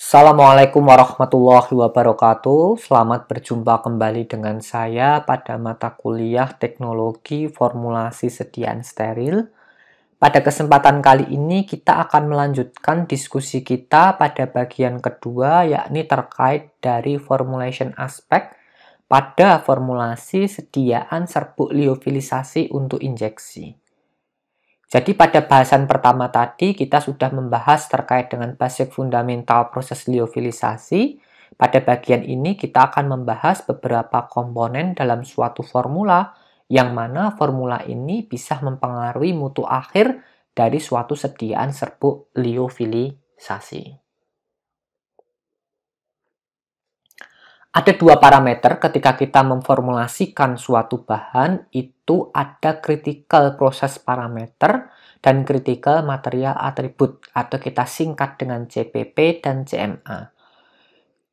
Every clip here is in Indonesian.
Assalamualaikum warahmatullahi wabarakatuh. Selamat berjumpa kembali dengan saya pada mata kuliah Teknologi Formulasi Sediaan Steril. Pada kesempatan kali ini kita akan melanjutkan diskusi kita pada bagian kedua, yakni terkait dari formulation aspect pada formulasi sediaan serbuk liofilisasi untuk injeksi. Jadi pada bahasan pertama tadi kita sudah membahas terkait dengan basic fundamental proses liofilisasi. Pada bagian ini kita akan membahas beberapa komponen dalam suatu formula yang mana formula ini bisa mempengaruhi mutu akhir dari suatu sediaan serbuk liofilisasi. Ada dua parameter ketika kita memformulasikan suatu bahan, itu ada critical process parameter dan critical material attribute, atau kita singkat dengan CPP dan CMA.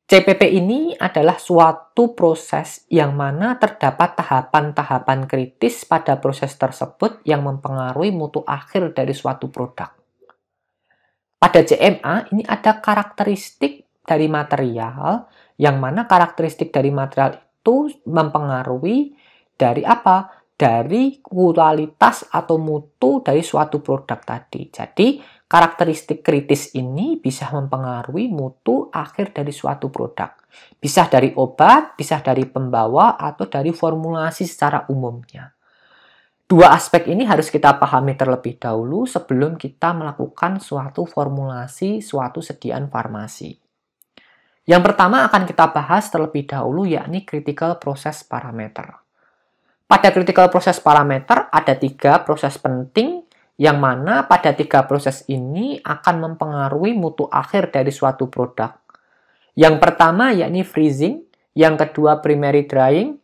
CPP ini adalah suatu proses yang mana terdapat tahapan-tahapan kritis pada proses tersebut yang mempengaruhi mutu akhir dari suatu produk. Pada CMA ini ada karakteristik dari material, yang mana karakteristik dari material itu mempengaruhi dari apa? Dari kualitas atau mutu dari suatu produk tadi. Jadi, karakteristik kritis ini bisa mempengaruhi mutu akhir dari suatu produk. Bisa dari obat, bisa dari pembawa, atau dari formulasi secara umumnya. Dua aspek ini harus kita pahami terlebih dahulu sebelum kita melakukan suatu formulasi, suatu sediaan farmasi. Yang pertama akan kita bahas terlebih dahulu yakni critical process parameter. Pada critical process parameter ada tiga proses penting yang mana pada tiga proses ini akan mempengaruhi mutu akhir dari suatu produk. Yang pertama yakni freezing, yang kedua primary drying,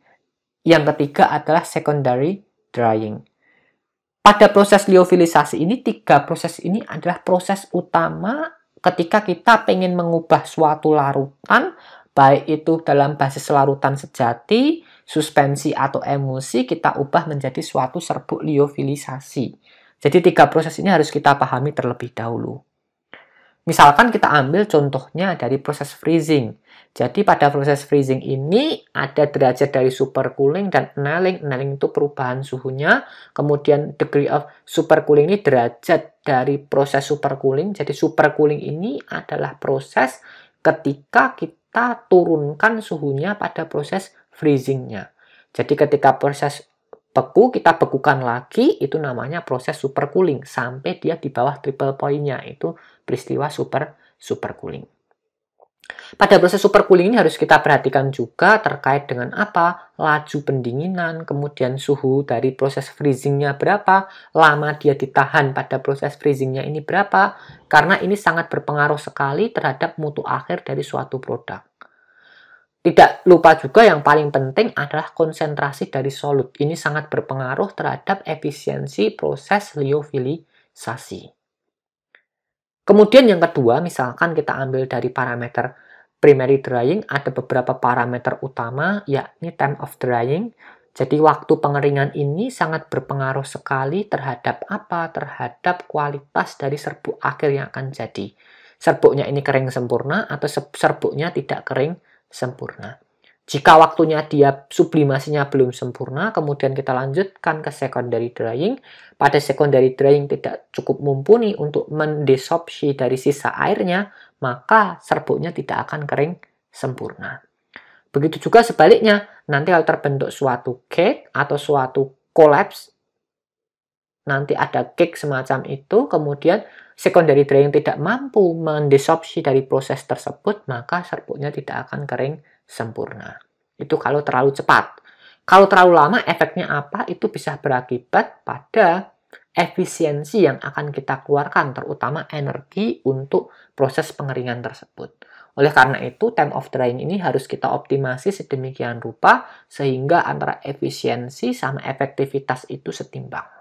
yang ketiga adalah secondary drying. Pada proses liofilisasi ini, tiga proses ini adalah proses utama ketika kita ingin mengubah suatu larutan, baik itu dalam basis larutan sejati, suspensi, atau emulsi, kita ubah menjadi suatu serbuk liofilisasi. Jadi tiga proses ini harus kita pahami terlebih dahulu. Misalkan kita ambil contohnya dari proses freezing. Jadi pada proses freezing ini ada derajat dari supercooling dan annealing. Annealing itu perubahan suhunya. Kemudian degree of supercooling ini derajat dari proses supercooling. Jadi supercooling ini adalah proses ketika kita turunkan suhunya pada proses freezingnya. Jadi ketika proses beku, kita bekukan lagi, itu namanya proses supercooling. Sampai dia di bawah triple point-nya, itu peristiwa supercooling. Pada proses supercooling ini harus kita perhatikan juga terkait dengan apa? Laju pendinginan, kemudian suhu dari proses freezingnya berapa, lama dia ditahan pada proses freezingnya ini berapa, karena ini sangat berpengaruh sekali terhadap mutu akhir dari suatu produk. Tidak lupa juga yang paling penting adalah konsentrasi dari solut. Ini sangat berpengaruh terhadap efisiensi proses liofilisasi. Kemudian yang kedua, misalkan kita ambil dari parameter primary drying, ada beberapa parameter utama, yakni time of drying. Jadi waktu pengeringan ini sangat berpengaruh sekali terhadap apa? Terhadap kualitas dari serbuk akhir yang akan jadi. Serbuknya ini kering sempurna atau serbuknya tidak kering sempurna. Jika waktunya dia sublimasinya belum sempurna, kemudian kita lanjutkan ke secondary drying. Pada secondary drying tidak cukup mumpuni untuk mendesorpsi dari sisa airnya, maka serbuknya tidak akan kering sempurna. Begitu juga sebaliknya, nanti kalau terbentuk suatu cake atau suatu collapse, nanti ada cake semacam itu, kemudian secondary drying tidak mampu mendesorpsi dari proses tersebut, maka serbuknya tidak akan kering sempurna. Itu kalau terlalu cepat. Kalau terlalu lama, efeknya apa? Itu bisa berakibat pada efisiensi yang akan kita keluarkan, terutama energi untuk proses pengeringan tersebut. Oleh karena itu, time of drying ini harus kita optimasi sedemikian rupa, sehingga antara efisiensi sama efektivitas itu setimbang.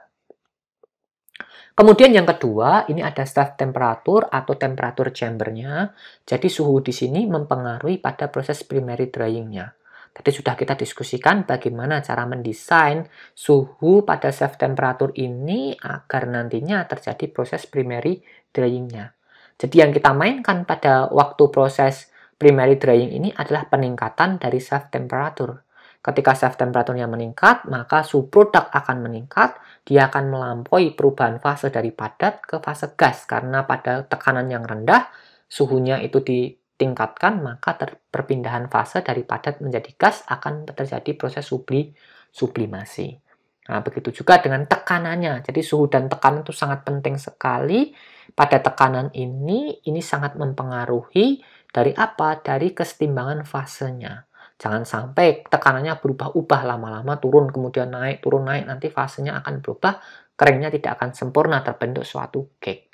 Kemudian yang kedua, ini ada self temperature atau temperatur chambernya. Jadi suhu di sini mempengaruhi pada proses primary dryingnya. Tadi sudah kita diskusikan bagaimana cara mendesain suhu pada self temperature ini agar nantinya terjadi proses primary dryingnya. Jadi yang kita mainkan pada waktu proses primary drying ini adalah peningkatan dari self temperature. Ketika self temperaturnya meningkat, maka suhu produk akan meningkat, dia akan melampaui perubahan fase dari padat ke fase gas. Karena pada tekanan yang rendah, suhunya itu ditingkatkan, maka perpindahan fase dari padat menjadi gas akan terjadi proses sublimasi. Nah, begitu juga dengan tekanannya. Jadi suhu dan tekanan itu sangat penting sekali. Pada tekanan ini sangat mempengaruhi dari apa? Dari kesetimbangan fasenya. Jangan sampai tekanannya berubah-ubah lama-lama, turun kemudian naik, turun naik, nanti fasenya akan berubah, keringnya tidak akan sempurna, terbentuk suatu cake.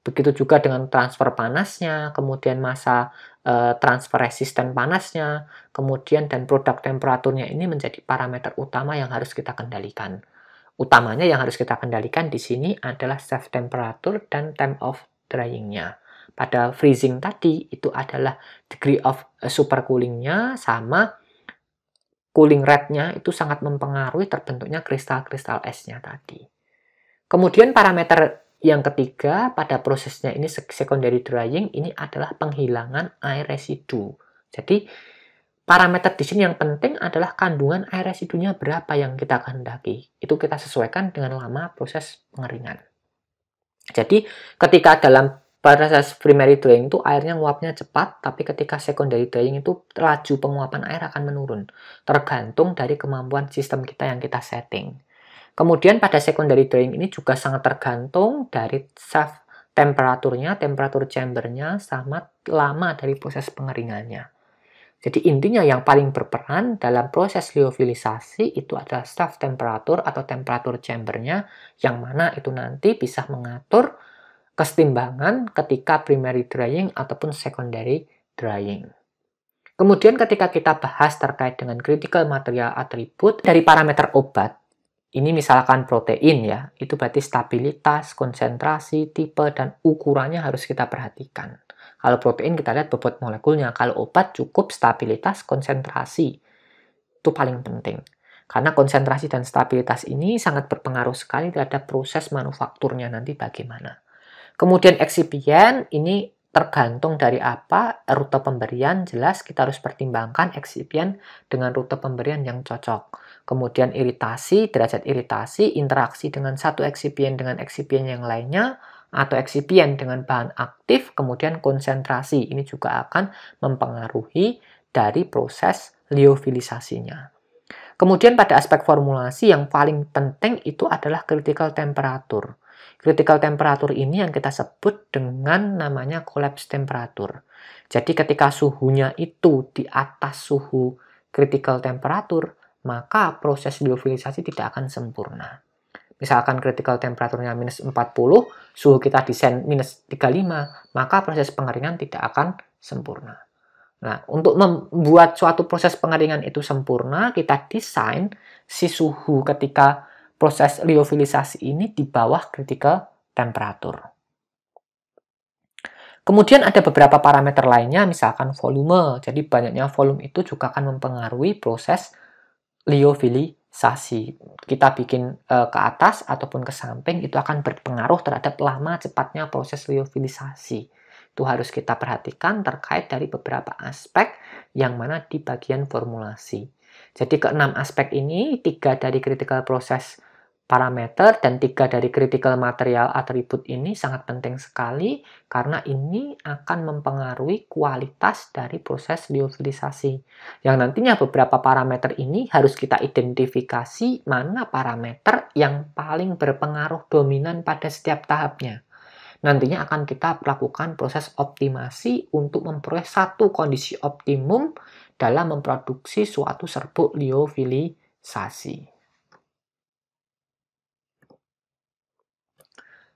Begitu juga dengan transfer panasnya, kemudian masa transfer resisten panasnya, kemudian dan produk temperaturnya ini menjadi parameter utama yang harus kita kendalikan. Utamanya yang harus kita kendalikan di sini adalah self temperature dan time of drying-nya. Pada freezing tadi itu adalah degree of supercooling-nya sama cooling rate-nya itu sangat mempengaruhi terbentuknya kristal-kristal esnya tadi. Kemudian parameter yang ketiga pada prosesnya ini secondary drying ini adalah penghilangan air residu. Jadi parameter di sini yang penting adalah kandungan air residunya berapa yang kita kehendaki. Itu kita sesuaikan dengan lama proses pengeringan. Jadi ketika dalam proses primary drying itu airnya nguapnya cepat, tapi ketika secondary drying itu laju penguapan air akan menurun. Tergantung dari kemampuan sistem kita yang kita setting. Kemudian pada secondary drying ini juga sangat tergantung dari self temperaturnya, temperatur chambernya, sama lama dari proses pengeringannya. Jadi intinya yang paling berperan dalam proses lyofilisasi itu adalah self temperature atau temperatur chambernya, yang mana itu nanti bisa mengatur kesetimbangan ketika primary drying ataupun secondary drying. Kemudian ketika kita bahas terkait dengan critical material attribute dari parameter obat, ini misalkan protein ya, itu berarti stabilitas, konsentrasi, tipe, dan ukurannya harus kita perhatikan. Kalau protein kita lihat bobot molekulnya, kalau obat cukup stabilitas, konsentrasi. Itu paling penting. Karena konsentrasi dan stabilitas ini sangat berpengaruh sekali terhadap proses manufakturnya nanti bagaimana. Kemudian eksipien ini tergantung dari apa, rute pemberian jelas kita harus pertimbangkan eksipien dengan rute pemberian yang cocok. Kemudian iritasi, derajat iritasi, interaksi dengan satu eksipien dengan eksipien yang lainnya, atau eksipien dengan bahan aktif, kemudian konsentrasi. Ini juga akan mempengaruhi dari proses lyofilisasinya. Kemudian pada aspek formulasi yang paling penting itu adalah critical temperature. Critical temperature ini yang kita sebut dengan namanya collapse temperature. Jadi ketika suhunya itu di atas suhu critical temperature, maka proses lyofilisasi tidak akan sempurna. Misalkan critical temperaturnya minus 40, suhu kita desain minus 35, maka proses pengeringan tidak akan sempurna. Nah, untuk membuat suatu proses pengeringan itu sempurna, kita desain si suhu ketika proses lyofilisasi ini di bawah critical temperature. Kemudian ada beberapa parameter lainnya, misalkan volume. Jadi banyaknya volume itu juga akan mempengaruhi proses lyofilisasi. Kita bikin ke atas ataupun ke samping itu akan berpengaruh terhadap lama cepatnya proses lyofilisasi. Itu harus kita perhatikan terkait dari beberapa aspek yang mana di bagian formulasi. Jadi keenam aspek ini, 3 dari critical process parameter dan 3 dari critical material attribute ini sangat penting sekali karena ini akan mempengaruhi kualitas dari proses lyofilisasi. Yang nantinya beberapa parameter ini harus kita identifikasi mana parameter yang paling berpengaruh dominan pada setiap tahapnya. Nantinya akan kita lakukan proses optimasi untuk memperoleh satu kondisi optimum dalam memproduksi suatu serbuk lyofilisasi.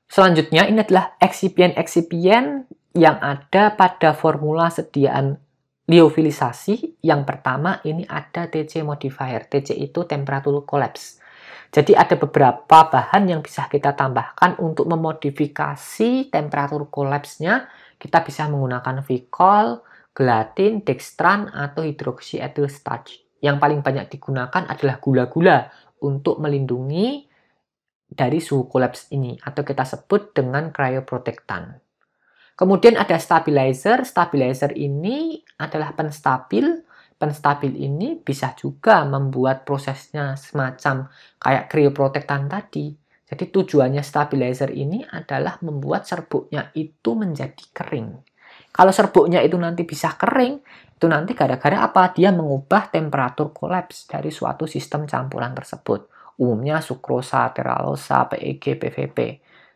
Selanjutnya ini adalah eksipien-eksipien yang ada pada formula sediaan lyofilisasi. Yang pertama ini ada TC modifier. TC itu temperature collapse. Jadi ada beberapa bahan yang bisa kita tambahkan untuk memodifikasi temperatur collapse-nya. Kita bisa menggunakan vikol, gelatin, dextran, atau hidroksietil starch. Yang paling banyak digunakan adalah gula-gula untuk melindungi dari suhu collapse ini, atau kita sebut dengan cryoprotectant. Kemudian ada stabilizer. Stabilizer ini adalah penstabil. Penstabil ini bisa juga membuat prosesnya semacam kayak cryoprotectant tadi. Jadi tujuannya stabilizer ini adalah membuat serbuknya itu menjadi kering. Kalau serbuknya itu nanti bisa kering, itu nanti gara-gara apa? Dia mengubah temperatur kolaps dari suatu sistem campuran tersebut. Umumnya sukrosa, teralosa, PEG, PVP.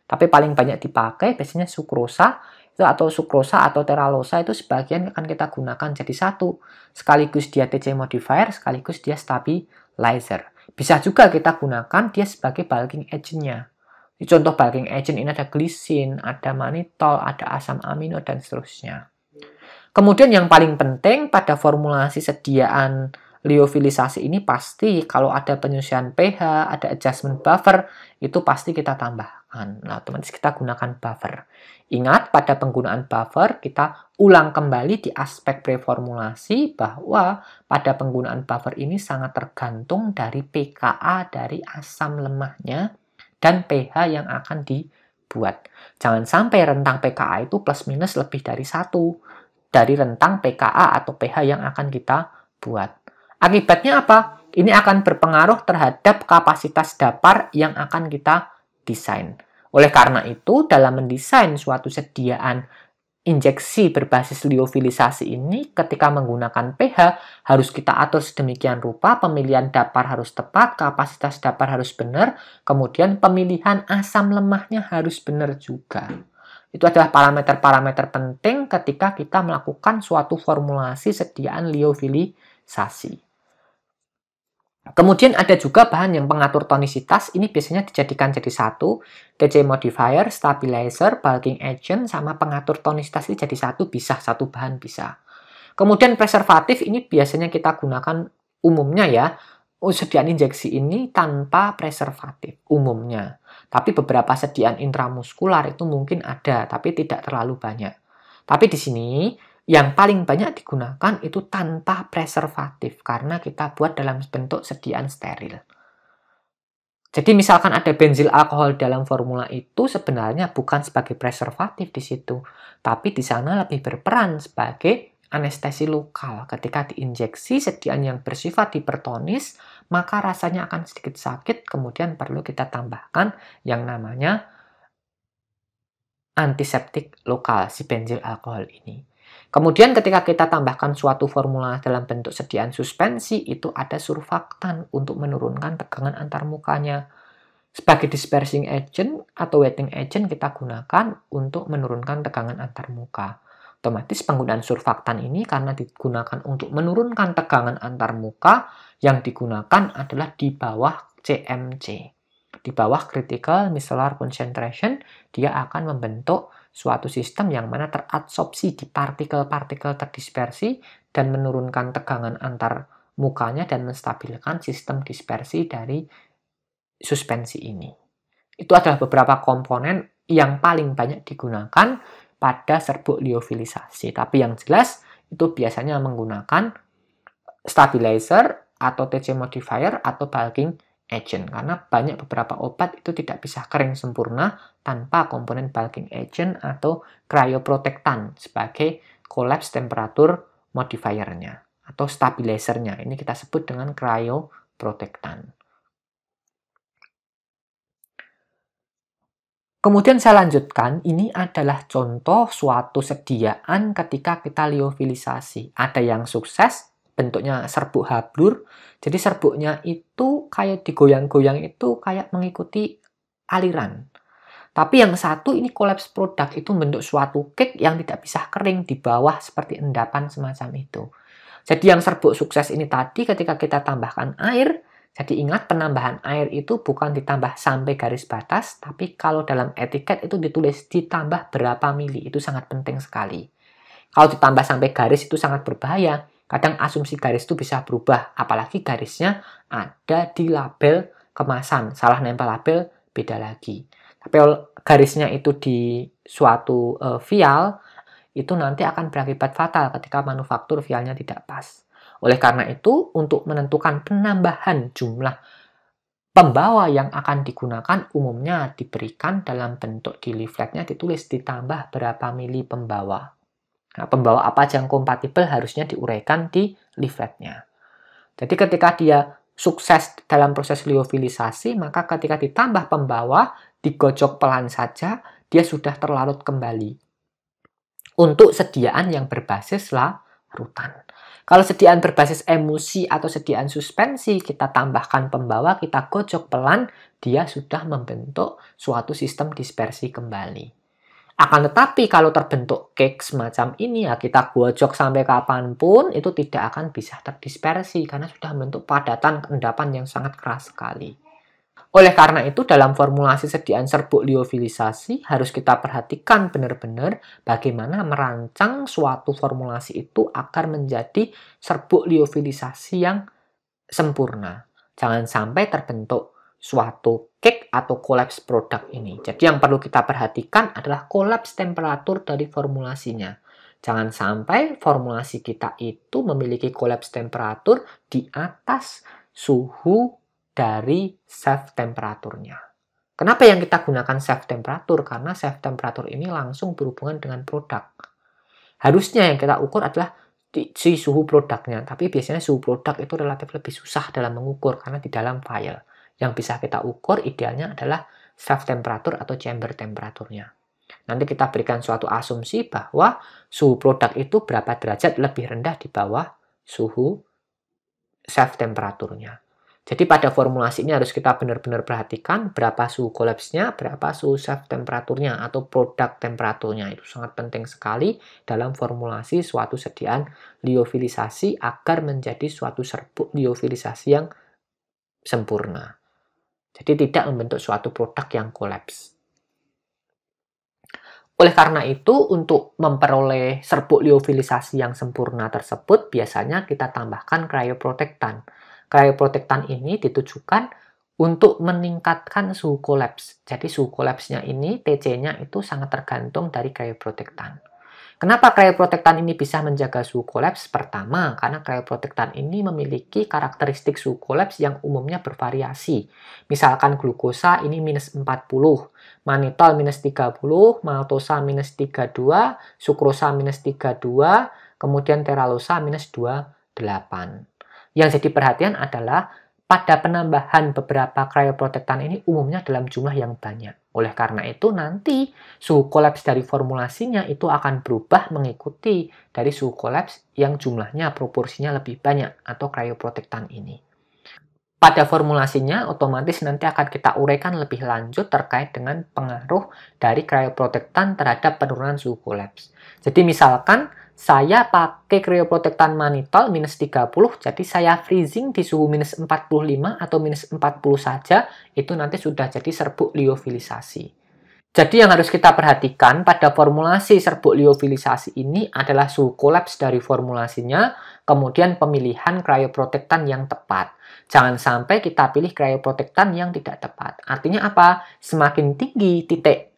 Tapi paling banyak dipakai biasanya sukrosa atau sukrosa atau teralosa itu sebagian akan kita gunakan jadi satu. Sekaligus dia TC modifier, sekaligus dia stabilizer. Bisa juga kita gunakan dia sebagai bulking agent-nya. Contoh bulking agent ini ada glisin, ada mannitol, ada asam amino, dan seterusnya. Kemudian yang paling penting pada formulasi sediaan liofilisasi ini pasti kalau ada penyesuaian pH, ada adjustment buffer, itu pasti kita tambahkan. Nah, otomatis kita gunakan buffer. Ingat, pada penggunaan buffer, kita ulang kembali di aspek preformulasi bahwa pada penggunaan buffer ini sangat tergantung dari pKa dari asam lemahnya dan pH yang akan dibuat. Jangan sampai rentang pKa itu plus minus lebih dari 1 dari rentang pKa atau pH yang akan kita buat. Akibatnya apa? Ini akan berpengaruh terhadap kapasitas dapar yang akan kita desain. Oleh karena itu, dalam mendesain suatu sediaan injeksi berbasis liofilisasi ini, ketika menggunakan pH, harus kita atur sedemikian rupa, pemilihan dapar harus tepat, kapasitas dapar harus benar, kemudian pemilihan asam lemahnya harus benar juga. Itu adalah parameter-parameter penting ketika kita melakukan suatu formulasi sediaan liofilisasi. Kemudian ada juga bahan yang pengatur tonisitas, ini biasanya dijadikan jadi satu, TC modifier, stabilizer, bulking agent, sama pengatur tonisitas ini jadi satu, bisa, satu bahan bisa. Kemudian preservatif ini biasanya kita gunakan umumnya ya, sediaan injeksi ini tanpa preservatif umumnya. Tapi beberapa sediaan intramuskular itu mungkin ada, tapi tidak terlalu banyak. Tapi di sini yang paling banyak digunakan itu tanpa preservatif karena kita buat dalam bentuk sediaan steril. Jadi misalkan ada benzil alkohol dalam formula itu sebenarnya bukan sebagai preservatif di situ, tapi di sana lebih berperan sebagai anestesi lokal. Ketika diinjeksi sediaan yang bersifat hipertonis, maka rasanya akan sedikit sakit, kemudian perlu kita tambahkan yang namanya antiseptik lokal si benzil alkohol ini. Kemudian ketika kita tambahkan suatu formula dalam bentuk sediaan suspensi, itu ada surfaktan untuk menurunkan tegangan antar mukanya. Sebagai dispersing agent atau wetting agent kita gunakan untuk menurunkan tegangan antar muka. Otomatis penggunaan surfaktan ini karena digunakan untuk menurunkan tegangan antar muka, yang digunakan adalah di bawah CMC. Di bawah critical micellar concentration, dia akan membentuk suatu sistem yang mana teradsorpsi di partikel-partikel terdispersi dan menurunkan tegangan antar mukanya dan menstabilkan sistem dispersi dari suspensi ini. Itu adalah beberapa komponen yang paling banyak digunakan pada serbuk liofilisasi. Tapi yang jelas itu biasanya menggunakan stabilizer atau TC modifier atau bulking agent, karena banyak beberapa obat itu tidak bisa kering sempurna tanpa komponen bulking agent atau cryoprotectant sebagai collapse temperature modifiernya atau stabilizernya. Ini kita sebut dengan cryoprotectant. Kemudian saya lanjutkan, ini adalah contoh suatu sediaan ketika kita liofilisasi. Ada yang sukses, bentuknya serbuk hablur. Jadi serbuknya itu kayak digoyang-goyang itu kayak mengikuti aliran. Tapi yang satu ini collapse product, itu bentuk suatu cake yang tidak bisa kering di bawah seperti endapan semacam itu. Jadi yang serbuk sukses ini tadi ketika kita tambahkan air, jadi ingat penambahan air itu bukan ditambah sampai garis batas, tapi kalau dalam etiket itu ditulis ditambah berapa mili, itu sangat penting sekali. Kalau ditambah sampai garis itu sangat berbahaya. Kadang asumsi garis itu bisa berubah, apalagi garisnya ada di label kemasan. Salah nempel label, beda lagi. Tapi kalau garisnya itu di suatu vial, itu nanti akan berakibat fatal ketika manufaktur vialnya tidak pas. Oleh karena itu, untuk menentukan penambahan jumlah Pembawa yang akan digunakan umumnya diberikan dalam bentuk di leafletnya ditulis ditambah berapa mili pembawa. Nah, pembawa apa aja yang kompatibel harusnya diuraikan di leafletnya. Jadi ketika dia sukses dalam proses liofilisasi, maka ketika ditambah pembawa, digojok pelan saja, dia sudah terlarut kembali. Untuk sediaan yang berbasis larutan. Kalau sediaan berbasis emulsi atau sediaan suspensi, kita tambahkan pembawa, kita gojok pelan, dia sudah membentuk suatu sistem dispersi kembali. Akan tetapi kalau terbentuk cake semacam ini, ya kita gojok sampai kapanpun, itu tidak akan bisa terdispersi, karena sudah membentuk padatan endapan yang sangat keras sekali. Oleh karena itu, dalam formulasi sediaan serbuk liofilisasi, harus kita perhatikan benar-benar bagaimana merancang suatu formulasi itu agar menjadi serbuk liofilisasi yang sempurna. Jangan sampai terbentuk suatu cake atau kolaps produk ini. Jadi yang perlu kita perhatikan adalah kolaps temperatur dari formulasinya. Jangan sampai formulasi kita itu memiliki kolaps temperatur di atas suhu dari safe temperaturnya. Kenapa yang kita gunakan safe temperatur? Karena safe temperatur ini langsung berhubungan dengan produk. Harusnya yang kita ukur adalah si suhu produknya, tapi biasanya suhu produk itu relatif lebih susah dalam mengukur karena di dalam file. Yang bisa kita ukur idealnya adalah safe temperatur atau chamber temperaturnya. Nanti kita berikan suatu asumsi bahwa suhu produk itu berapa derajat lebih rendah di bawah suhu safe temperaturnya. Jadi pada formulasi ini harus kita benar-benar perhatikan berapa suhu kolapsnya, berapa suhu safe temperaturnya atau produk temperaturnya. Itu sangat penting sekali dalam formulasi suatu sediaan liofilisasi agar menjadi suatu serbuk liofilisasi yang sempurna. Jadi tidak membentuk suatu produk yang kolaps. Oleh karena itu, untuk memperoleh serbuk liofilisasi yang sempurna tersebut, biasanya kita tambahkan cryoprotectant. Cryoprotectant ini ditujukan untuk meningkatkan suhu kolaps. Jadi suhu kolapsnya ini, TC-nya itu sangat tergantung dari cryoprotectant. Kenapa cryoprotectant ini bisa menjaga suhu kolaps? Pertama, karena cryoprotectant ini memiliki karakteristik suhu kolaps yang umumnya bervariasi. Misalkan glukosa ini minus 40, manitol minus 30, maltosa minus 32, sukrosa minus 32, kemudian teralosa minus 28. Yang jadi perhatian adalah pada penambahan beberapa cryoprotectant ini umumnya dalam jumlah yang banyak. Oleh karena itu nanti suhu kolaps dari formulasinya itu akan berubah mengikuti dari suhu kolaps yang jumlahnya proporsinya lebih banyak atau cryoprotectant ini. Pada formulasinya otomatis nanti akan kita uraikan lebih lanjut terkait dengan pengaruh dari cryoprotectant terhadap penurunan suhu kolaps. Jadi misalkan saya pakai cryoprotectant manitol minus 30, jadi saya freezing di suhu minus 45 atau minus 40 saja, itu nanti sudah jadi serbuk liofilisasi. Jadi yang harus kita perhatikan pada formulasi serbuk liofilisasi ini adalah suhu kolaps dari formulasinya, kemudian pemilihan cryoprotectant yang tepat. Jangan sampai kita pilih cryoprotectant yang tidak tepat. Artinya apa? Semakin tinggi titik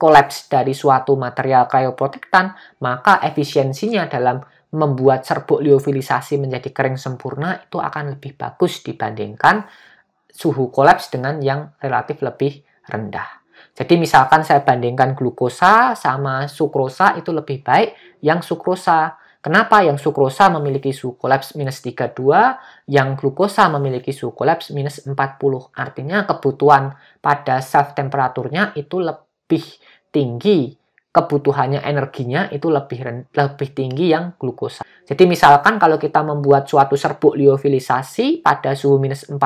kolaps dari suatu material cryoprotectant, maka efisiensinya dalam membuat serbuk liofilisasi menjadi kering sempurna itu akan lebih bagus dibandingkan suhu kolaps dengan yang relatif lebih rendah. Jadi misalkan saya bandingkan glukosa sama sukrosa, itu lebih baik yang sukrosa. Kenapa? Yang sukrosa memiliki suhu kolaps minus 32, yang glukosa memiliki suhu kolaps minus 40. Artinya kebutuhan pada safe temperaturnya itu lebih tinggi, kebutuhannya energinya itu lebih tinggi yang glukosa. Jadi misalkan kalau kita membuat suatu serbuk liofilisasi pada suhu minus 40,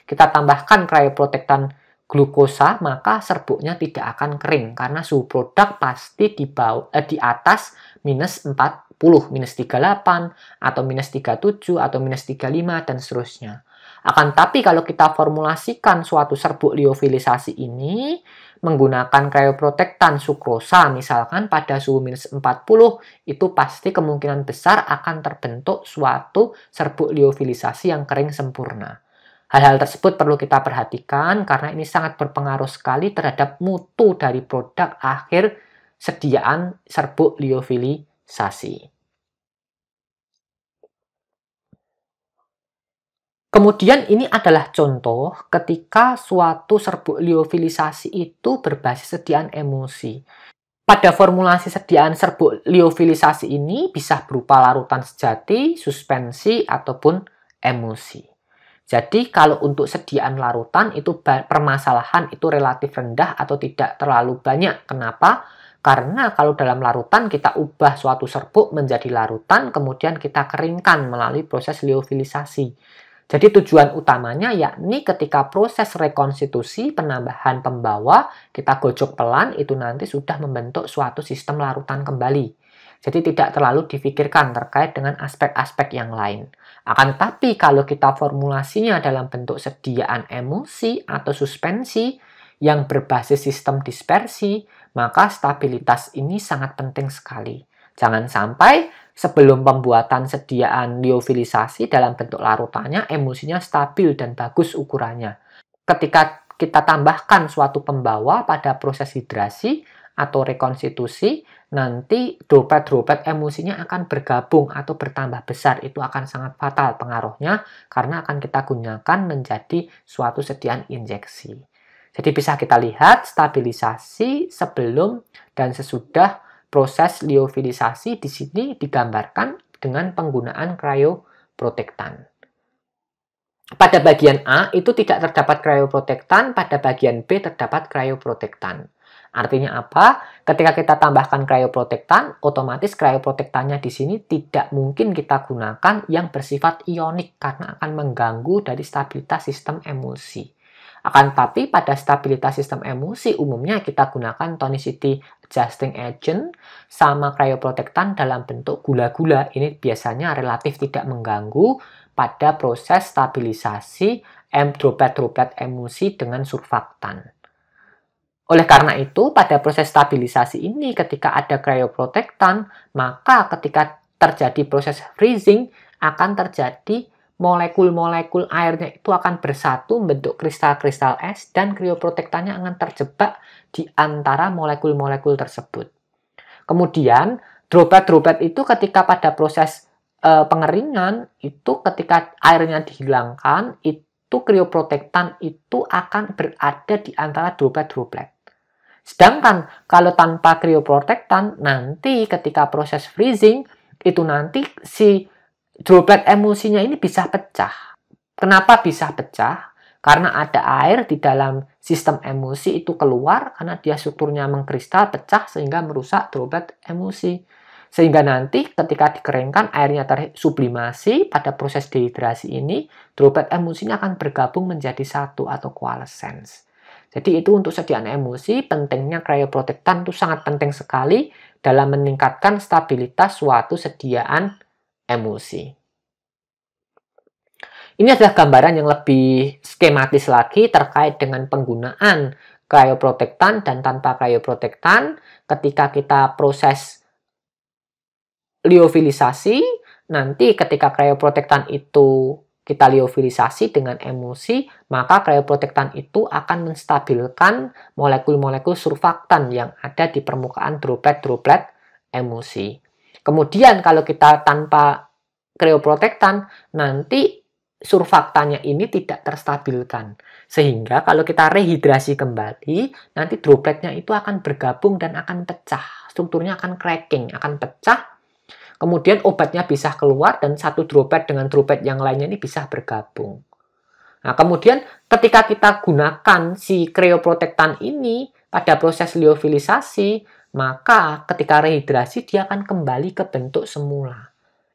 kita tambahkan cryoprotectant glukosa, maka serbuknya tidak akan kering karena suhu produk pasti di atas minus 40, minus 38, atau minus 37, atau minus 35, dan seterusnya. Akan tapi kalau kita formulasikan suatu serbuk liofilisasi ini menggunakan cryoprotectant sukrosa misalkan pada suhu minus 40, itu pasti kemungkinan besar akan terbentuk suatu serbuk liofilisasi yang kering sempurna. Hal-hal tersebut perlu kita perhatikan karena ini sangat berpengaruh sekali terhadap mutu dari produk akhir sediaan serbuk liofilisasi. Kemudian ini adalah contoh ketika suatu serbuk liofilisasi itu berbasis sediaan emosi. Pada formulasi sediaan serbuk liofilisasi ini bisa berupa larutan sejati, suspensi, ataupun emosi. Jadi kalau untuk sediaan larutan itu permasalahan itu relatif rendah atau tidak terlalu banyak. Kenapa? Karena kalau dalam larutan kita ubah suatu serbuk menjadi larutan, kemudian kita keringkan melalui proses liofilisasi. Jadi tujuan utamanya yakni ketika proses rekonstitusi penambahan pembawa kita gojok pelan itu nanti sudah membentuk suatu sistem larutan kembali. Jadi tidak terlalu difikirkan terkait dengan aspek-aspek yang lain. Akan tetapi kalau kita formulasinya dalam bentuk sediaan emosi atau suspensi yang berbasis sistem dispersi, maka stabilitas ini sangat penting sekali. Jangan sampai sebelum pembuatan sediaan liofilisasi dalam bentuk larutannya, emosinya stabil dan bagus ukurannya. Ketika kita tambahkan suatu pembawa pada proses hidrasi atau rekonstitusi, nanti droplet-droplet emosinya akan bergabung atau bertambah besar. Itu akan sangat fatal pengaruhnya karena akan kita gunakan menjadi suatu sediaan injeksi. Jadi bisa kita lihat stabilisasi sebelum dan sesudah proses liofilisasi di sini digambarkan dengan penggunaan cryoprotectant. Pada bagian A itu tidak terdapat cryoprotectant, pada bagian B terdapat cryoprotectant. Artinya apa? Ketika kita tambahkan cryoprotectant, otomatis cryoprotectantnya di sini tidak mungkin kita gunakan yang bersifat ionik karena akan mengganggu dari stabilitas sistem emosi. Akan tetapi pada stabilitas sistem emosi umumnya kita gunakan tonicity adjusting agent sama cryoprotectant dalam bentuk gula-gula. Ini biasanya relatif tidak mengganggu pada proses stabilisasi droplet-droplet emosi dengan surfaktan. Oleh karena itu, pada proses stabilisasi ini ketika ada cryoprotectant, maka ketika terjadi proses freezing akan terjadi molekul-molekul airnya itu akan bersatu membentuk kristal-kristal es dan cryoprotectantnya akan terjebak di antara molekul-molekul tersebut. Kemudian droplet-droplet itu ketika pada proses pengeringan itu ketika airnya dihilangkan itu cryoprotectant itu akan berada di antara droplet-droplet. Sedangkan kalau tanpa cryoprotectant nanti ketika proses freezing itu nanti si droplet emosinya ini bisa pecah. Kenapa bisa pecah? Karena ada air di dalam sistem emosi itu keluar karena dia strukturnya mengkristal pecah sehingga merusak droplet emosi. Sehingga nanti ketika dikeringkan airnya tersublimasi pada proses dehidrasi ini, droplet emosinya akan bergabung menjadi satu atau coalescence. Jadi itu untuk sediaan emosi, pentingnya cryoprotectant itu sangat penting sekali dalam meningkatkan stabilitas suatu sediaan emosi. Ini adalah gambaran yang lebih skematis lagi terkait dengan penggunaan cryoprotectant dan tanpa cryoprotectant ketika kita proses liofilisasi. Nanti ketika cryoprotectant itu kita liofilisasi dengan emosi, maka cryoprotectant itu akan menstabilkan molekul-molekul surfaktan yang ada di permukaan droplet-droplet emosi. Kemudian kalau kita tanpa cryoprotectant, nanti surfaktannya ini tidak terstabilkan. Sehingga kalau kita rehidrasi kembali, nanti dropletnya itu akan bergabung dan akan pecah. Strukturnya akan cracking, akan pecah. Kemudian obatnya bisa keluar dan satu droplet dengan droplet yang lainnya ini bisa bergabung. Nah, kemudian ketika kita gunakan si cryoprotectant ini pada proses liofilisasi, maka ketika rehidrasi dia akan kembali ke bentuk semula.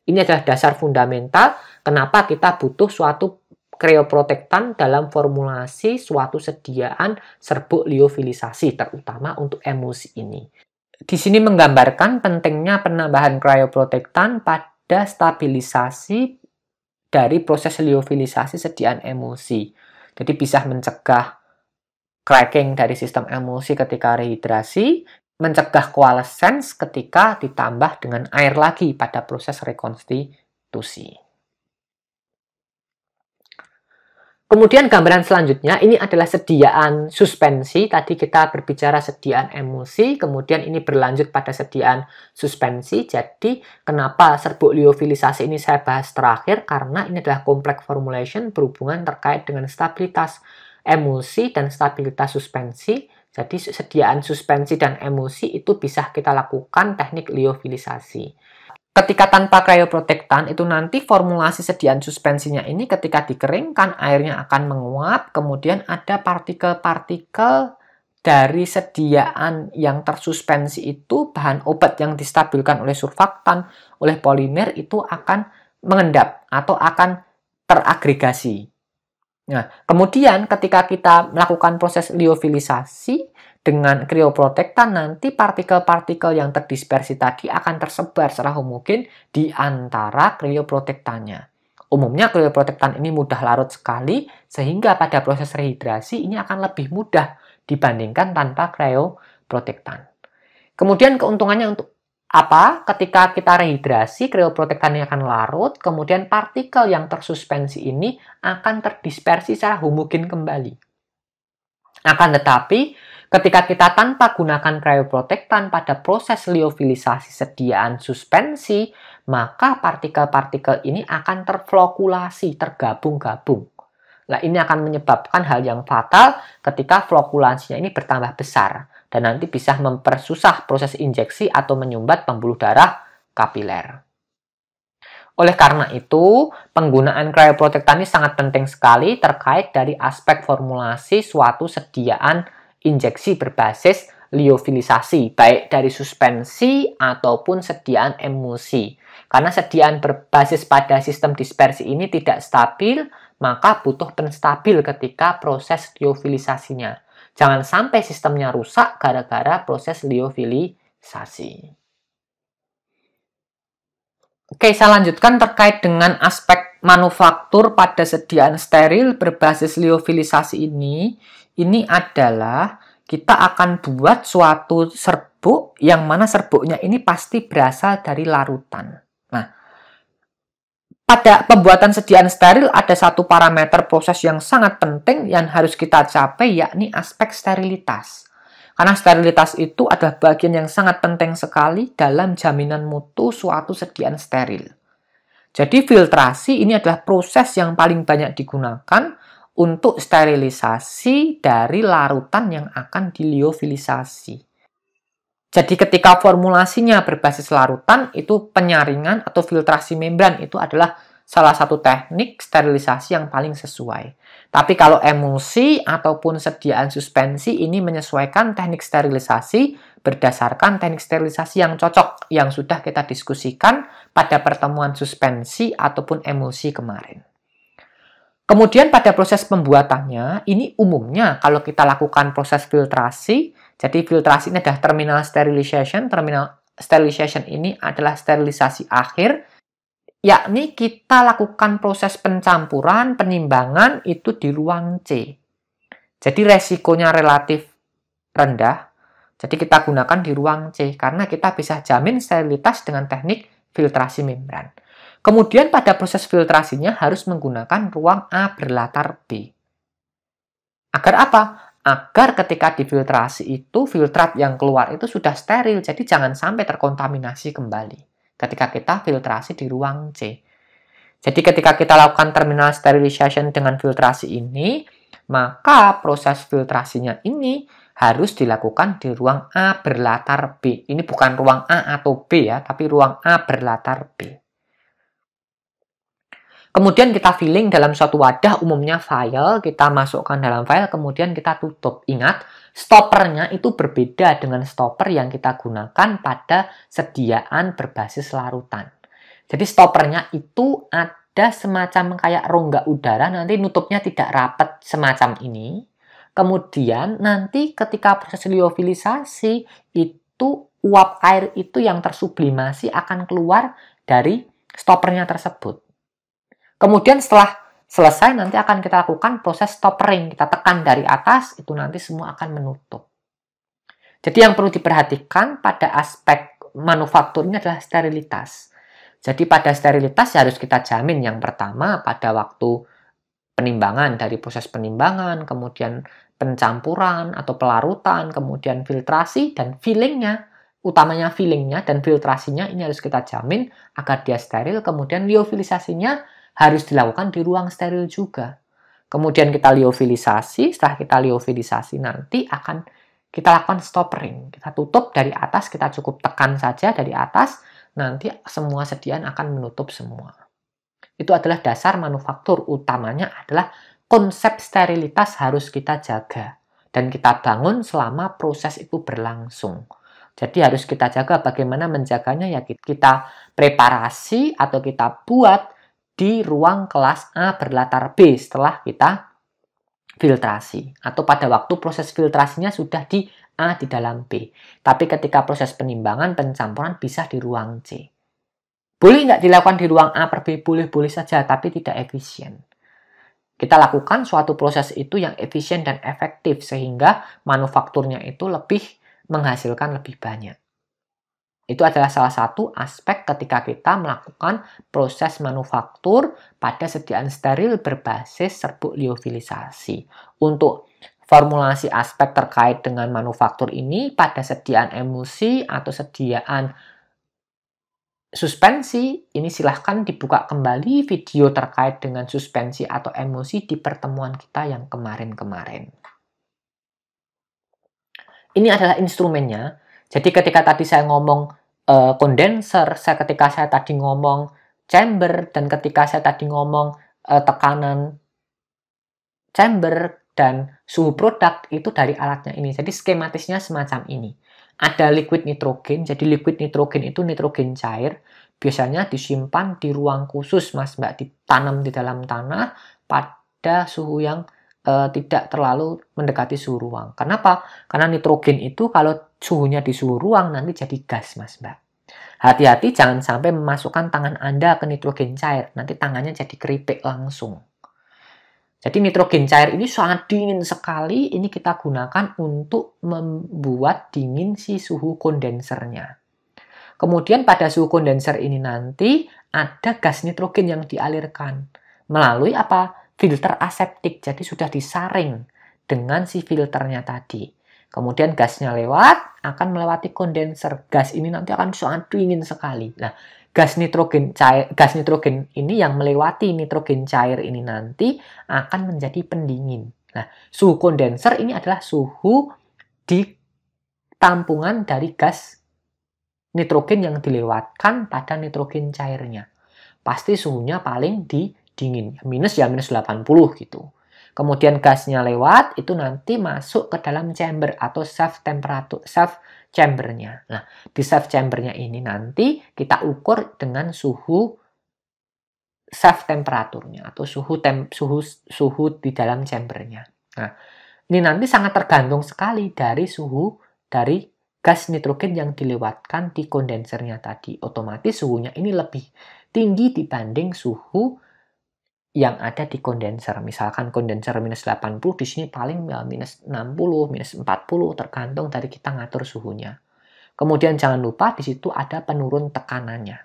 Ini adalah dasar fundamental kenapa kita butuh suatu cryoprotectant dalam formulasi suatu sediaan serbuk liofilisasi, terutama untuk emosi ini. Di sini menggambarkan pentingnya penambahan cryoprotectant pada stabilisasi dari proses liofilisasi sediaan emosi. Jadi bisa mencegah cracking dari sistem emosi ketika rehidrasi, mencegah coalescence ketika ditambah dengan air lagi pada proses rekonstitusi. Kemudian gambaran selanjutnya ini adalah sediaan suspensi. Tadi kita berbicara sediaan emulsi, kemudian ini berlanjut pada sediaan suspensi. Jadi kenapa serbuk liofilisasi ini saya bahas terakhir? Karena ini adalah complex formulation berhubungan terkait dengan stabilitas emulsi dan stabilitas suspensi. Jadi sediaan suspensi dan emulsi itu bisa kita lakukan teknik liofilisasi. Ketika tanpa cryoprotectant itu nanti formulasi sediaan suspensinya ini ketika dikeringkan airnya akan menguap, kemudian ada partikel-partikel dari sediaan yang tersuspensi itu, bahan obat yang distabilkan oleh surfaktan, oleh polimer itu akan mengendap atau akan teragregasi. Nah, kemudian ketika kita melakukan proses liofilisasi dengan cryoprotectant, nanti partikel-partikel yang terdispersi tadi akan tersebar secara homogen di antara cryoprotectantnya. Umumnya cryoprotectant ini mudah larut sekali, sehingga pada proses rehidrasi ini akan lebih mudah dibandingkan tanpa cryoprotectant. Kemudian keuntungannya untuk apa? Ketika kita rehidrasi, cryoprotectant akan larut, kemudian partikel yang tersuspensi ini akan terdispersi secara homogen kembali. Akan tetapi, ketika kita tanpa gunakan cryoprotectant pada proses liofilisasi sediaan suspensi, maka partikel-partikel ini akan terflokulasi, tergabung-gabung. Nah, ini akan menyebabkan hal yang fatal ketika flokulasinya ini bertambah besar dan nanti bisa mempersusah proses injeksi atau menyumbat pembuluh darah kapiler. Oleh karena itu, penggunaan cryoprotectant ini sangat penting sekali terkait dari aspek formulasi suatu sediaan injeksi berbasis liofilisasi, baik dari suspensi ataupun sediaan emulsi. Karena sediaan berbasis pada sistem dispersi ini tidak stabil, maka butuh penstabil ketika proses liofilisasinya. Jangan sampai sistemnya rusak gara-gara proses liofilisasi. Oke, saya lanjutkan terkait dengan aspek manufaktur pada sediaan steril berbasis liofilisasi ini. Ini adalah kita akan buat suatu serbuk yang mana serbuknya ini pasti berasal dari larutan. Nah, pada pembuatan sediaan steril ada satu parameter proses yang sangat penting yang harus kita capai, yakni aspek sterilitas. Karena sterilitas itu adalah bagian yang sangat penting sekali dalam jaminan mutu suatu sediaan steril. Jadi filtrasi ini adalah proses yang paling banyak digunakan untuk sterilisasi dari larutan yang akan diliofilisasi. Jadi ketika formulasinya berbasis larutan, itu penyaringan atau filtrasi membran itu adalah salah satu teknik sterilisasi yang paling sesuai. Tapi kalau emulsi ataupun sediaan suspensi ini menyesuaikan teknik sterilisasi berdasarkan teknik sterilisasi yang cocok yang sudah kita diskusikan pada pertemuan suspensi ataupun emulsi kemarin. Kemudian pada proses pembuatannya, ini umumnya kalau kita lakukan proses filtrasi, jadi filtrasi ini adalah terminal sterilization. Terminal sterilization ini adalah sterilisasi akhir, yakni kita lakukan proses pencampuran, penimbangan itu di ruang C. Jadi resikonya relatif rendah, jadi kita gunakan di ruang C karena kita bisa jamin sterilitas dengan teknik filtrasi membran. Kemudian pada proses filtrasinya harus menggunakan ruang A berlatar B. Agar apa? Agar ketika difiltrasi itu, filtrat yang keluar itu sudah steril, jadi jangan sampai terkontaminasi kembali ketika kita filtrasi di ruang C. Jadi ketika kita lakukan terminal sterilization dengan filtrasi ini, maka proses filtrasinya ini harus dilakukan di ruang A berlatar B. Ini bukan ruang A atau B ya, tapi ruang A berlatar B. Kemudian kita filling dalam suatu wadah, umumnya vial, kita masukkan dalam vial, kemudian kita tutup. Ingat, stoppernya itu berbeda dengan stopper yang kita gunakan pada sediaan berbasis larutan. Jadi stoppernya itu ada semacam kayak rongga udara, nanti nutupnya tidak rapat semacam ini. Kemudian nanti ketika proses liofilisasi, itu uap air itu yang tersublimasi akan keluar dari stoppernya tersebut. Kemudian setelah selesai nanti akan kita lakukan proses stoppering. Kita tekan dari atas, itu nanti semua akan menutup. Jadi yang perlu diperhatikan pada aspek manufaktur ini adalah sterilitas. Jadi pada sterilitas harus kita jamin yang pertama pada waktu penimbangan, dari proses penimbangan, kemudian pencampuran atau pelarutan, kemudian filtrasi dan fillingnya, utamanya fillingnya dan filtrasinya ini harus kita jamin agar dia steril, kemudian liofilisasinya harus dilakukan di ruang steril juga. Kemudian kita liofilisasi, setelah kita liofilisasi nanti akan kita lakukan stoppering. Kita tutup dari atas, kita cukup tekan saja dari atas, nanti semua sediaan akan menutup semua. Itu adalah dasar manufaktur, utamanya adalah konsep sterilitas harus kita jaga dan kita bangun selama proses itu berlangsung. Jadi harus kita jaga bagaimana menjaganya, ya kita preparasi atau kita buat di ruang kelas A berlatar B setelah kita filtrasi. Atau pada waktu proses filtrasinya sudah di A di dalam B. Tapi ketika proses penimbangan, pencampuran bisa di ruang C. Boleh nggak dilakukan di ruang A per B? Boleh-boleh saja, tapi tidak efisien. Kita lakukan suatu proses itu yang efisien dan efektif, sehingga manufakturnya itu lebih menghasilkan lebih banyak. Itu adalah salah satu aspek ketika kita melakukan proses manufaktur pada sediaan steril berbasis serbuk liofilisasi. Untuk formulasi aspek terkait dengan manufaktur ini pada sediaan emulsi atau sediaan suspensi, ini silahkan dibuka kembali video terkait dengan suspensi atau emulsi di pertemuan kita yang kemarin-kemarin. Ini adalah instrumennya. Jadi ketika tadi saya ngomong kondenser, ketika saya tadi ngomong chamber, dan ketika saya tadi ngomong tekanan chamber dan suhu produk, itu dari alatnya ini. Jadi skematisnya semacam ini. Ada liquid nitrogen, jadi liquid nitrogen itu nitrogen cair, biasanya disimpan di ruang khusus, Mas Mbak, ditanam di dalam tanah pada suhu yang tidak terlalu mendekati suhu ruang. Kenapa? Karena nitrogen itu kalau suhunya di suhu ruang nanti jadi gas, Mas Mbak. Hati-hati jangan sampai memasukkan tangan Anda ke nitrogen cair, nanti tangannya jadi keripik langsung. Jadi nitrogen cair ini sangat dingin sekali, ini kita gunakan untuk membuat dingin si suhu kondensernya. Kemudian pada suhu kondenser ini nanti ada gas nitrogen yang dialirkan melalui apa? Filter aseptik, jadi sudah disaring dengan si filternya tadi. Kemudian gasnya lewat, akan melewati kondenser. Gas ini nanti akan sangat dingin sekali. Nah, gas nitrogen ini yang melewati nitrogen cair ini nanti akan menjadi pendingin. Nah, suhu kondenser ini adalah suhu di tampungan dari gas nitrogen yang dilewatkan pada nitrogen cairnya. Pasti suhunya paling dingin, minus 80 gitu. Kemudian gasnya lewat, itu nanti masuk ke dalam chamber atau safe chambernya. Nah, di safe chambernya ini nanti kita ukur dengan suhu safe temperaturnya atau suhu di dalam chambernya. Nah, ini nanti sangat tergantung sekali dari suhu dari gas nitrogen yang dilewatkan di kondensernya tadi. Otomatis suhunya ini lebih tinggi dibanding suhu yang ada di kondenser. Misalkan kondenser minus 80, di sini paling minus 60, minus 40, tergantung dari kita ngatur suhunya. Kemudian jangan lupa di situ ada penurun tekanannya.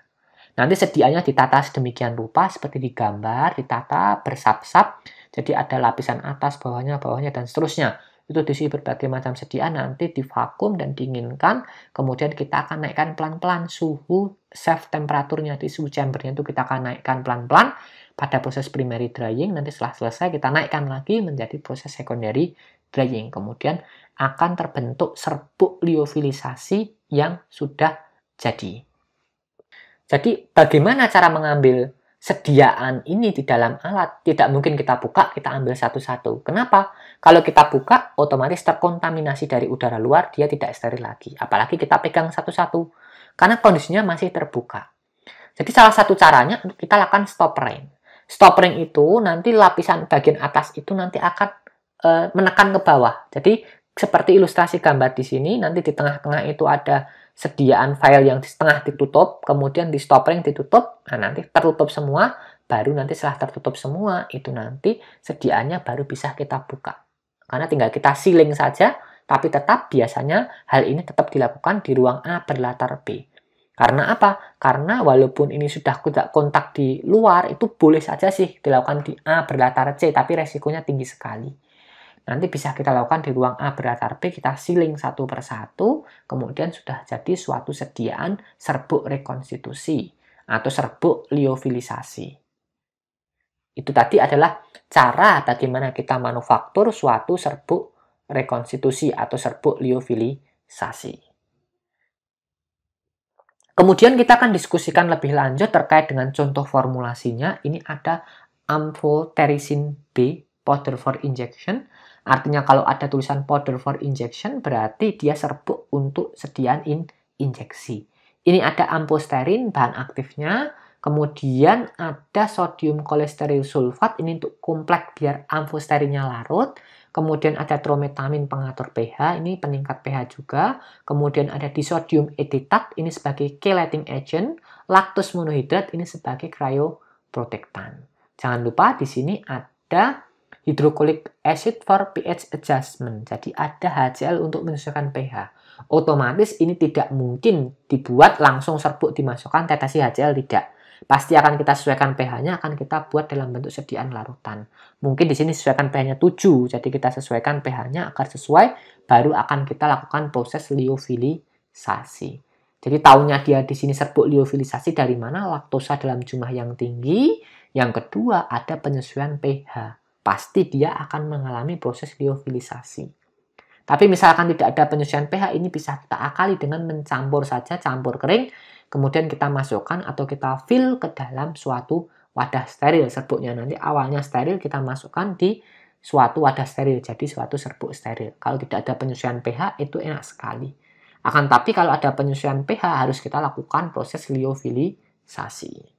Nanti sedianya ditata sedemikian rupa seperti di gambar, ditata bersap-sap. Jadi ada lapisan atas, bawahnya, dan seterusnya. Itu diisi berbagai macam sediaan, nanti divakum dan dinginkan. Kemudian kita akan naikkan pelan-pelan suhu safe temperaturnya di suhu chambernya itu kita akan naikkan pelan-pelan pada proses primary drying. Nanti setelah selesai kita naikkan lagi menjadi proses secondary drying. Kemudian akan terbentuk serbuk liofilisasi yang sudah jadi. Jadi bagaimana cara mengambil sediaan ini di dalam alat? Tidak mungkin kita buka, kita ambil satu-satu. Kenapa? Kalau kita buka, otomatis terkontaminasi dari udara luar, dia tidak steril lagi. Apalagi kita pegang satu-satu, karena kondisinya masih terbuka. Jadi salah satu caranya kita lakukan stoppering. Stoppering itu nanti lapisan bagian atas itu nanti akan menekan ke bawah. Jadi seperti ilustrasi gambar di sini, nanti di tengah-tengah itu ada sediaan file yang di setengah ditutup, kemudian di stoppering ditutup, nah nanti tertutup semua, baru nanti setelah tertutup semua, itu nanti sediaannya baru bisa kita buka. Karena tinggal kita sealing saja, tapi tetap biasanya hal ini tetap dilakukan di ruang A berlatar B. Karena apa? Karena walaupun ini sudah kontak di luar, itu boleh saja sih dilakukan di A berlatar C, tapi resikonya tinggi sekali. Nanti bisa kita lakukan di ruang A berlatar B, kita siling satu persatu, kemudian sudah jadi suatu sediaan serbuk rekonstitusi atau serbuk liofilisasi. Itu tadi adalah cara bagaimana kita manufaktur suatu serbuk rekonstitusi atau serbuk liofilisasi. Kemudian kita akan diskusikan lebih lanjut terkait dengan contoh formulasinya. Ini ada amphotericin B, powder for injection. Artinya kalau ada tulisan powder for injection, berarti dia serbuk untuk sediaan injeksi. Ini ada amphosterin, bahan aktifnya. Kemudian ada sodium kolesterol sulfat, ini untuk kompleks biar amphosterinnya larut. Kemudian ada trometamin pengatur pH, ini peningkat pH juga. Kemudian ada disodium etitat, ini sebagai chelating agent. Laktos monohidrat, ini sebagai cryoprotectant. Jangan lupa di sini ada hydrochloric acid for pH adjustment. Jadi ada HCl untuk menyesuaikan pH. Otomatis ini tidak mungkin dibuat langsung serbuk dimasukkan tetesi HCl, tidak. Pasti akan kita sesuaikan pH-nya, akan kita buat dalam bentuk sediaan larutan. Mungkin di sini sesuaikan pH-nya 7, jadi kita sesuaikan pH-nya agar sesuai, baru akan kita lakukan proses liofilisasi. Jadi tahunya dia di sini serbuk liofilisasi dari mana? Laktosa dalam jumlah yang tinggi. Yang kedua, ada penyesuaian pH. Pasti dia akan mengalami proses liofilisasi. Tapi misalkan tidak ada penyesuaian pH, ini bisa kita akali dengan mencampur saja, campur kering, kemudian kita masukkan atau kita fill ke dalam suatu wadah steril serbuknya. Nanti awalnya steril, kita masukkan di suatu wadah steril, jadi suatu serbuk steril. Kalau tidak ada penyesuaian pH, itu enak sekali. Akan tapi kalau ada penyesuaian pH, harus kita lakukan proses liofilisasi.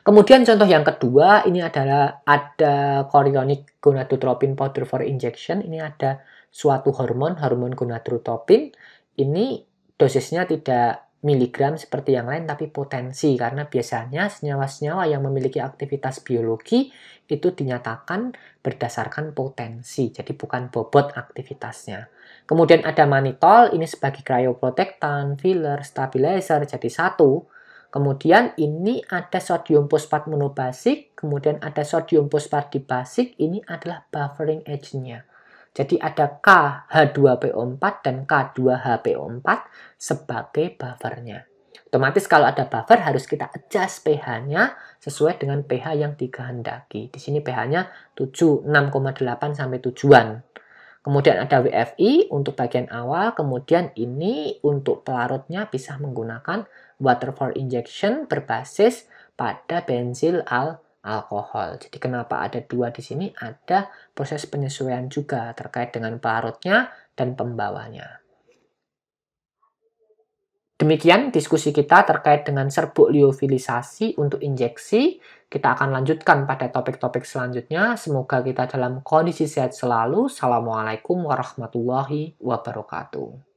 Kemudian contoh yang kedua, ini adalah ada chorionic gonadotropin powder for injection. Ini ada suatu hormon gonadotropin. Ini dosisnya tidak miligram seperti yang lain, tapi potensi. Karena biasanya senyawa-senyawa yang memiliki aktivitas biologi itu dinyatakan berdasarkan potensi. Jadi bukan bobot aktivitasnya. Kemudian ada mannitol, ini sebagai cryoprotectant, filler, stabilizer, jadi satu. Kemudian ini ada sodium fosfat monobasik, kemudian ada sodium fosfat dibasik, ini adalah buffering agent-nya. Jadi ada KH2PO4 dan K2HPO4 sebagai buffernya. Otomatis kalau ada buffer harus kita adjust pH-nya sesuai dengan pH yang dikehendaki. Di sini pH-nya 6,8 sampai tujuan. Kemudian ada WFI untuk bagian awal, kemudian ini untuk pelarutnya bisa menggunakan water for injection berbasis pada benzyl alkohol. Jadi kenapa ada dua di sini? Ada proses penyesuaian juga terkait dengan pelarutnya dan pembawanya. Demikian diskusi kita terkait dengan serbuk liofilisasi untuk injeksi. Kita akan lanjutkan pada topik-topik selanjutnya. Semoga kita dalam kondisi sehat selalu. Assalamualaikum warahmatullahi wabarakatuh.